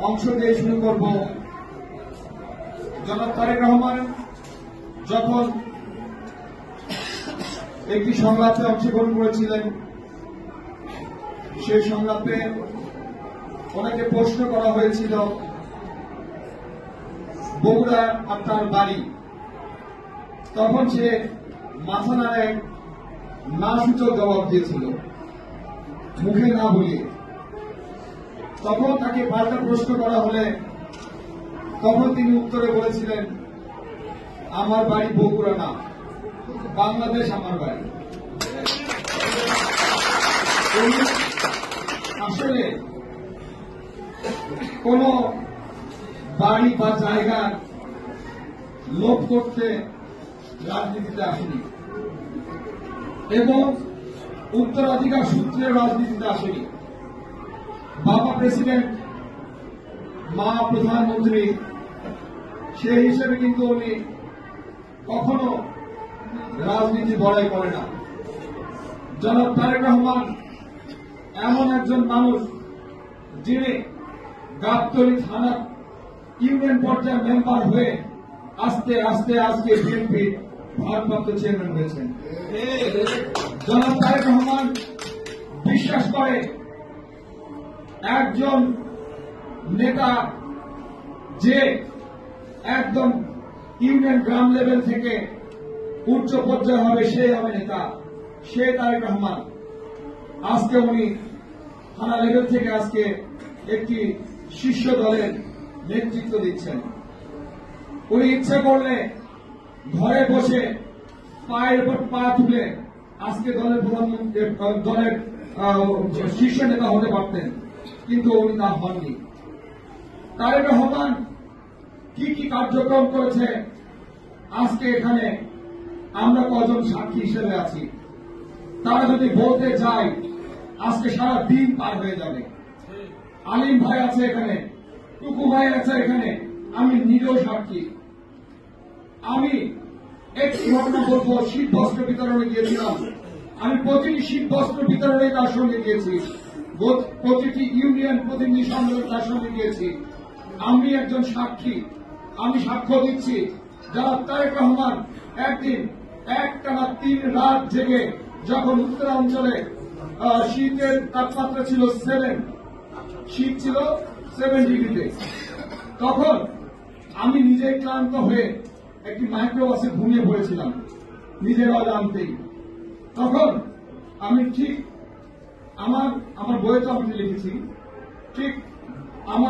অংশ দিয়ে শুরু করব। জনাব তারেক রহমান যখন একটি সংলাপে অংশগ্রহণ করেছিলেন, সেই সংলাপে ওনাকে প্রশ্ন করা হয়েছিল বগুড়া আপনার বাড়ি। তখন সে মাথা নাড়ে না সূচক জবাব দিয়েছিল, মুখে না বলিয়ে। তখন তাকে পাল্টা প্রশ্ন করা হলে তখন তিনি উত্তরে বলেছিলেন, আমার বাড়ি বগুড়া না, বাংলাদেশ আমার বাড়ি। আসলে কোন বাড়ি বা জায়গার লোভ করতে রাজনীতিতে আসেনি এবং উত্তরাধিকার সূত্রে রাজনীতিতে আসেনি। বাবা প্রেসিডেন্ট, মা প্রধানমন্ত্রী, সেই হিসেবে কিন্তু উনি কখনো রাজনীতি বড়াই করে না। জনাব তারেক রহমান এমন একজন মানুষ যিনি গাবতলী থানা ইউনিয়ন পর্যায়ের মেম্বার হয়ে আস্তে আস্তে আজকে বিএনপির ভারপ্রাপ্ত চেয়ারম্যান হয়েছেন। জনাব তারেক রহমান বিশ্বাস করে একজন নেতা যে একদম ইউনিয়ন গ্রাম লেভেল থেকে উচ্চ পর্যায়ে হবে, সে হবে নেতা, সে তারেক রহমান। আজকে উনি থানা লেভেল থেকে আজকে একটি শীর্ষ দলের নেতৃত্ব দিচ্ছেন। উনি ইচ্ছা করলে ঘরে বসে পায়ের উপর পা তুলে আজকে দলের প্রধানমন্ত্রী, দলের শীর্ষ নেতা হতে পারতেন, কিন্তু উনি তা হননি। তারেক রহমান কি কি কার্যক্রম করেছে আজকে এখানে আমরা কজন সাক্ষী হিসেবে আছি। তারা যদি বলতে চায় আজকে সারা দিন পার হয়ে যাবে। আলিম ভাই আছে এখানে, টুকু ভাই আছে এখানে, আমি নিজেও সাক্ষী। আমি একটি ঘটনা বলবো, শীত বস্ত্র বিতরণে গিয়েছিলাম। আমি প্রতিটি শীত বস্ত্র বিতরণে তার সঙ্গে গিয়েছি, প্রতিটি ইউনিয়ন প্রতিনিধি সম্মেলন তার সঙ্গে গিয়েছি। আমি একজন সাক্ষী, আমি সাক্ষ্য দিচ্ছি। যারা তারেক রহমান একদিন একটানা 3 রাত জেগে, যখন উত্তরাঞ্চলে শীতের তাপমাত্রা ছিল 7, শীত ছিল 7 ডিগ্রিতে, তখন আমি নিজে ক্লান্ত হয়ে একটি মাইক্রোবাসে ঘুমিয়ে পড়েছিলাম নিজের অজান্তেই। তখন আমি ঠিক আমার বইয়ে তো আমি লিখেছি, ঠিক